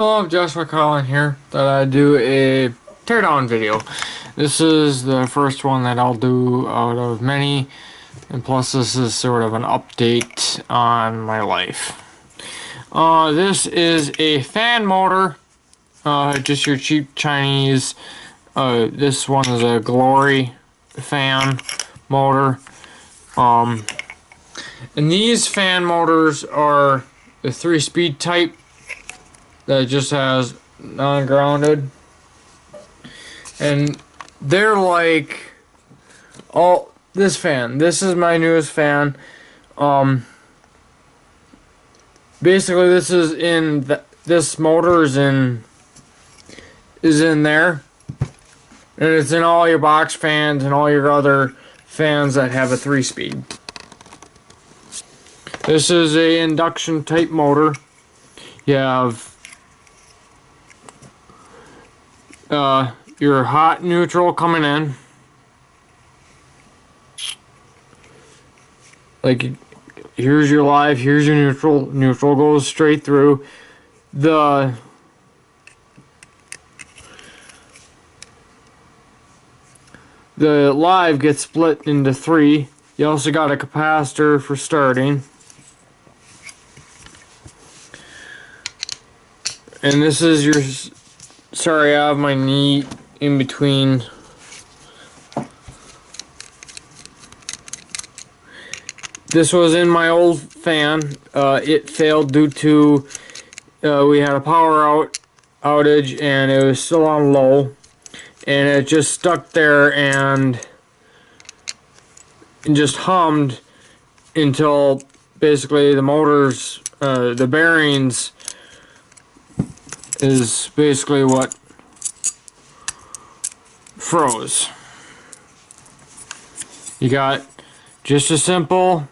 Hello, Joshua Collin here. That I do a teardown video. This is the first one that I'll do out of many, and plus this is sort of an update on my life. This is a fan motor, just your cheap Chinese. This one is a Glory fan motor. And these fan motors are the 3-speed type that just has non-grounded, and they're like this fan. This is my newest fan. Basically, this is in this motor is in there, and it's in all your box fans and all your other fans that have a 3-speed. This is a induction type motor. You have your hot neutral coming in, like here's your live, here's your neutral. Neutral goes straight through. The live gets split into 3. You also got a capacitor for starting. And this is your, sorry, I have my knee in between. This was in my old fan. It failed due to, we had a power outage and it was still on low. And it just stuck there and just hummed until basically the motors, the bearings, is basically what froze. You got just a simple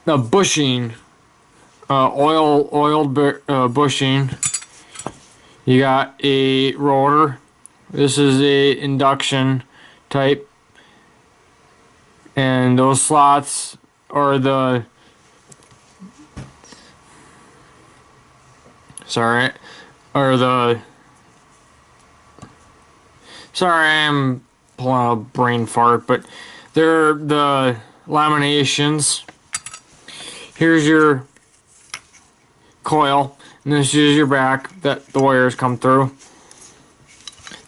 bushing, oiled bushing. You got a rotor. This is a induction type, and those slots are the sorry, I'm pulling a brain fart, but they're the laminations. Here's your coil, and this is your back that the wires come through.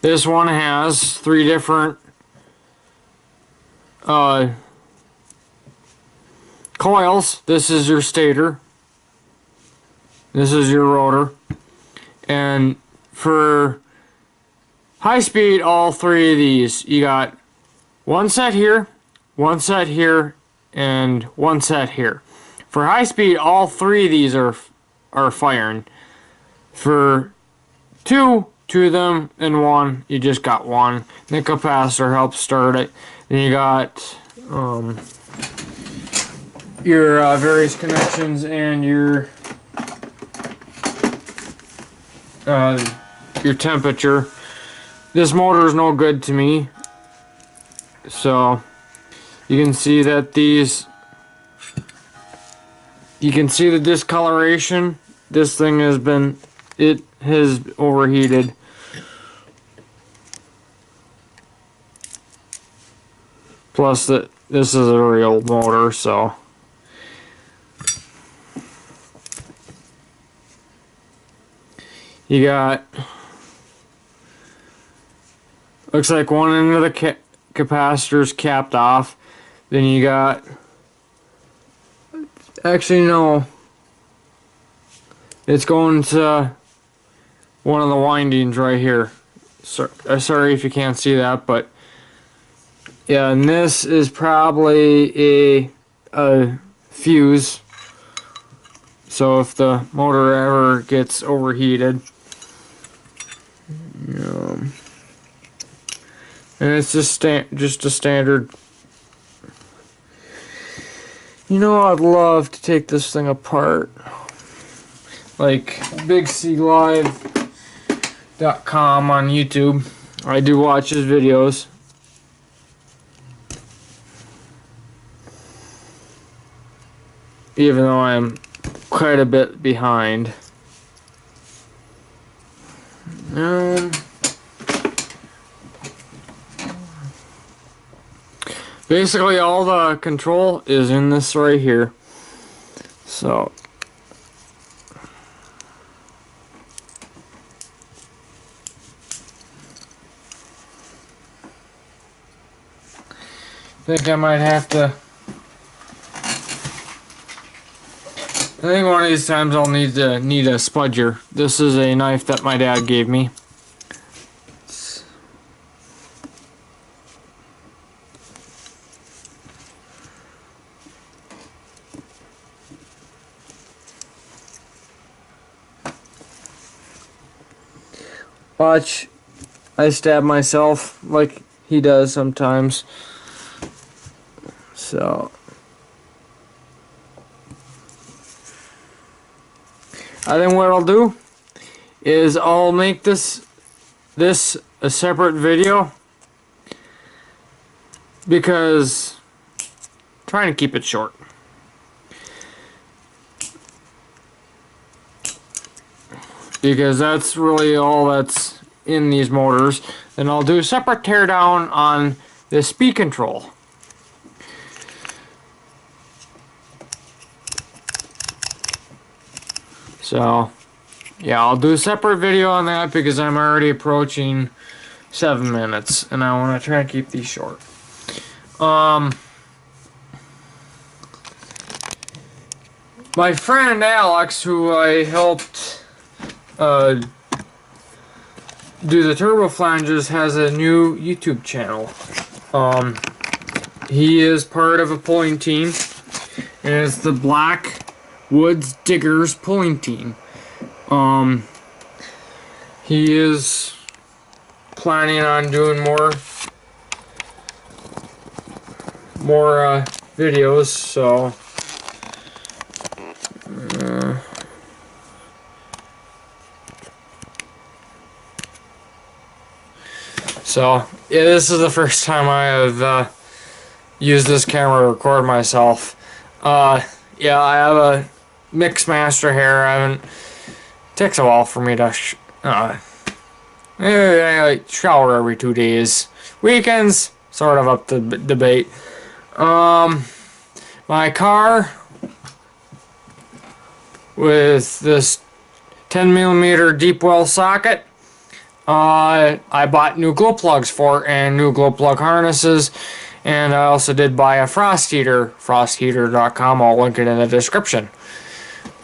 This one has 3 different coils. This is your stator. This is your rotor. And for high speed, all 3 of these, you got 1 set here, 1 set here, and 1 set here. For high speed, all 3 of these are firing. For 2 of them and 1, you just got 1. The capacitor helps start it. Then you got your various connections and your temperature. This motor is no good to me, so you can see that you can see the discoloration. This thing has overheated. Plus this is a real motor, so you got, looks like one end of the capacitor's capped off. Then you got, actually no, it's going to one of the windings right here. Sorry if you can't see that, but yeah, and this is probably a fuse. So if the motor ever gets overheated, and it's just a standard. You know, I'd love to take this thing apart, like BigCLive.com on YouTube. I do watch his videos. Even though I'm quite a bit behind. Basically all the control is in this right here. So I think I might have to. I think one of these times I'll need a spudger. This is a knife that my dad gave me. Watch, I stab myself like he does sometimes. So I think what I'll do is I'll make this a separate video, because I'm trying to keep it short. Because that's really all that's in these motors. Then I'll do a separate teardown on the speed control. So, yeah, I'll do a separate video on that because I'm already approaching 7 minutes and I want to try and keep these short. My friend Alex, who I helped do the turbo flanges, has a new YouTube channel. He is part of a pulling team, and it's the Black Woods Diggers pulling team. He is planning on doing more videos, so yeah, this is the first time I have used this camera to record myself. Yeah, I have a mix master here. It takes a while for me to I shower every 2 days. Weekends, sort of up to debate. My car with this 10mm deep well socket, I bought new glow plugs for, and new glow plug harnesses, and I also did buy a frost heater, frostheater.com. I'll link it in the description.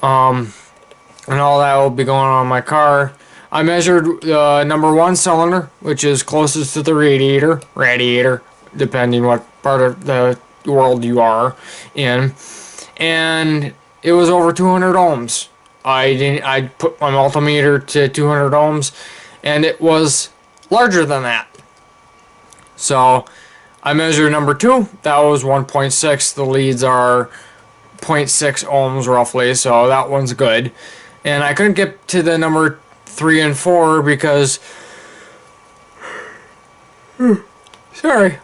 And all that will be going on my car. I measured the number 1 cylinder, which is closest to the radiator, depending what part of the world you are in, and it was over 200 ohms. I put my multimeter to 200 ohms, and it was larger than that. So I measured number 2, that was 1.6. The leads are 0.6 ohms roughly, so that one's good. And I couldn't get to the number 3 and 4 because sorry,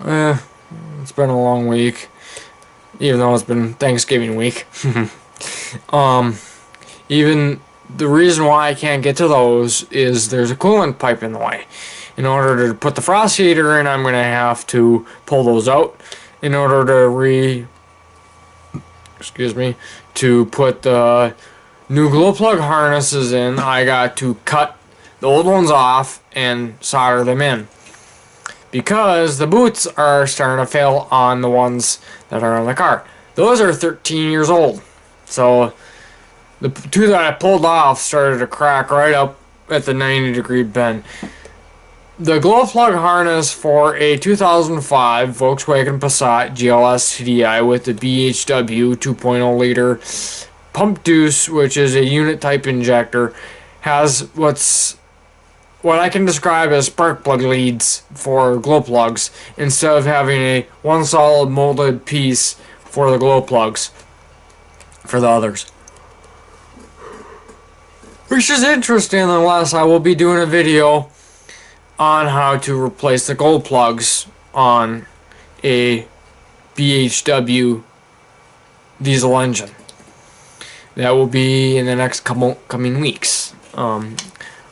it's been a long week, even though it's been Thanksgiving week. Even the reason why I can't get to those is there's a coolant pipe in the way. In order to put the frost heater in, I'm going to have to pull those out. In order to to put the new glow plug harnesses in, I got to cut the old ones off and solder them in, because the boots are starting to fail on the ones that are on the car. Those are 13 years old, so the 2 that I pulled off started to crack right up at the 90-degree bend. The glow plug harness for a 2005 Volkswagen Passat GLS TDI with the BHW 2.0 liter pump deuce, which is a unit type injector, has what I can describe as spark plug leads for glow plugs, instead of having a one solid molded piece for the glow plugs for the others. Which is interesting, unless I will be doing a video on how to replace the glow plugs on a BHW diesel engine. That will be in the next coming weeks.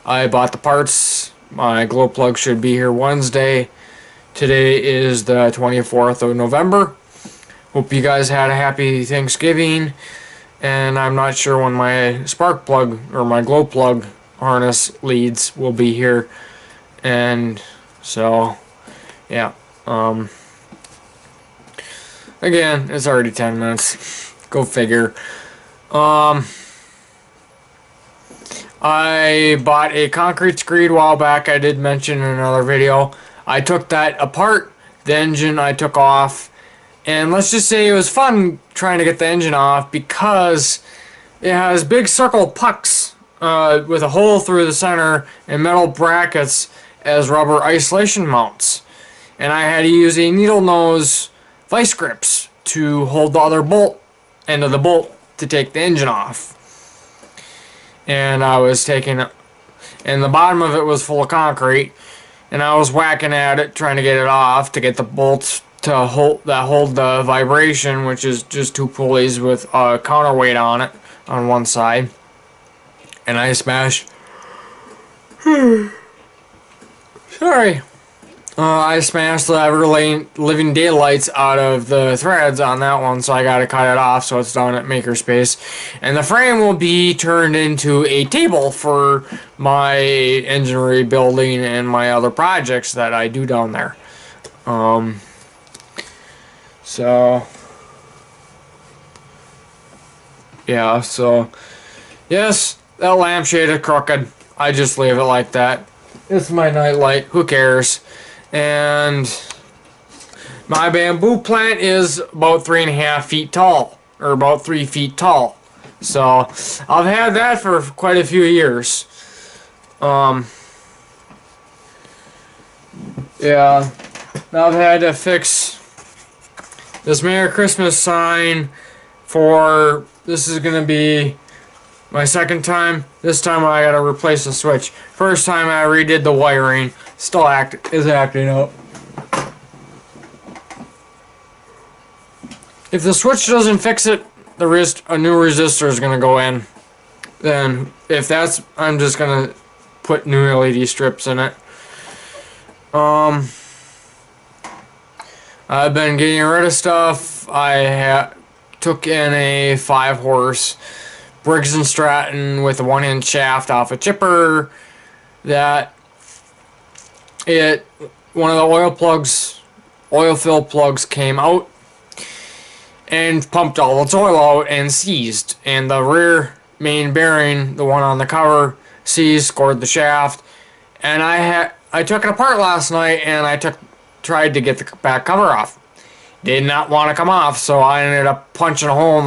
I bought the parts. My glow plug should be here Wednesday. Today is the 24th of November. Hope you guys had a happy Thanksgiving. And I'm not sure when my spark plug or my glow plug harness leads will be here. And so, yeah. Again, it's already 10 minutes. Go figure. I bought a concrete screed a while back. I did mention in another video. I took that apart. The engine I took off. And let's just say it was fun trying to get the engine off because it has big circle pucks with a hole through the center and metal brackets as rubber isolation mounts. And I had to use a needle nose vice grips to hold the other end of the bolt to take the engine off. And I was taking it, and the bottom of it was full of concrete, and I was whacking at it trying to get it off to get the bolts to hold the vibration, which is just two pulleys with a counterweight on it on one side. And I smashed I smashed the living daylights out of the threads on that one, so I gotta cut it off so it's down at Makerspace. And the frame will be turned into a table for my engine rebuilding and my other projects that I do down there. So yeah, so yes, that lampshade is crooked. I just leave it like that. It's my night light, who cares? And my bamboo plant is about 3.5 feet tall, or about 3 feet tall. So I've had that for quite a few years. Yeah, now I've had to fix this Merry Christmas sign for, this is gonna be my second time. This time I gotta replace the switch. First time I redid the wiring. Still is acting up. If the switch doesn't fix it, a new resistor is gonna go in. Then if that's, I'm just gonna put new LED strips in it. I've been getting rid of stuff. I took in a 5-horse Briggs & Stratton with a 1-inch shaft off a chipper. One of the oil fill plugs came out and pumped all its oil out and seized. And the rear main bearing, the one on the cover, seized, scored the shaft. And I took it apart last night and I tried to get the back cover off. Did not want to come off, so I ended up punching a hole in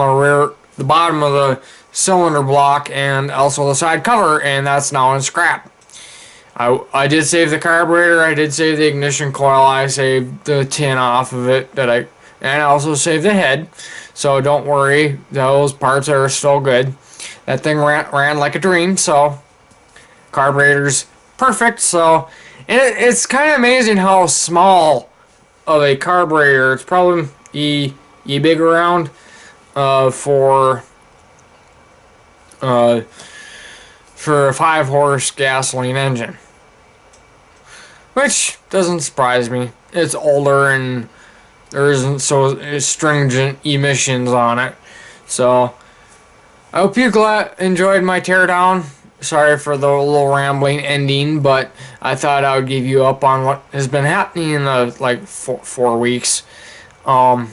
the bottom of the cylinder block and also the side cover, and that's now in scrap. I did save the carburetor, I did save the ignition coil, I saved the tin off of it, and I also saved the head, so don't worry, those parts are still good. That thing ran like a dream, so carburetor's perfect. So, and it's kind of amazing how small of a carburetor, it's probably E big around for a 5-horse gasoline engine. Which doesn't surprise me. It's older and there isn't so stringent emissions on it. So I hope you enjoyed my teardown. Sorry for the little rambling ending, but I thought I would give you up on what has been happening in the like 4 weeks. So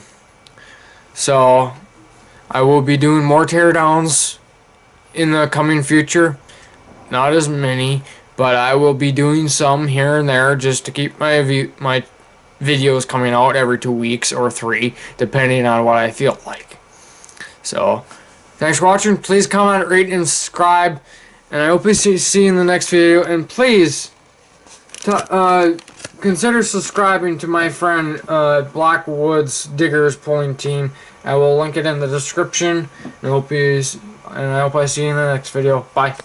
I will be doing more teardowns in the coming future. Not as many, but I will be doing some here and there just to keep my videos coming out every 2 weeks or 3, depending on what I feel like. So thanks for watching. Please comment, rate, and subscribe. And I hope to see you in the next video. And please consider subscribing to my friend Blackwood's Diggers Pulling Team. I will link it in the description. And I hope I see you in the next video. Bye.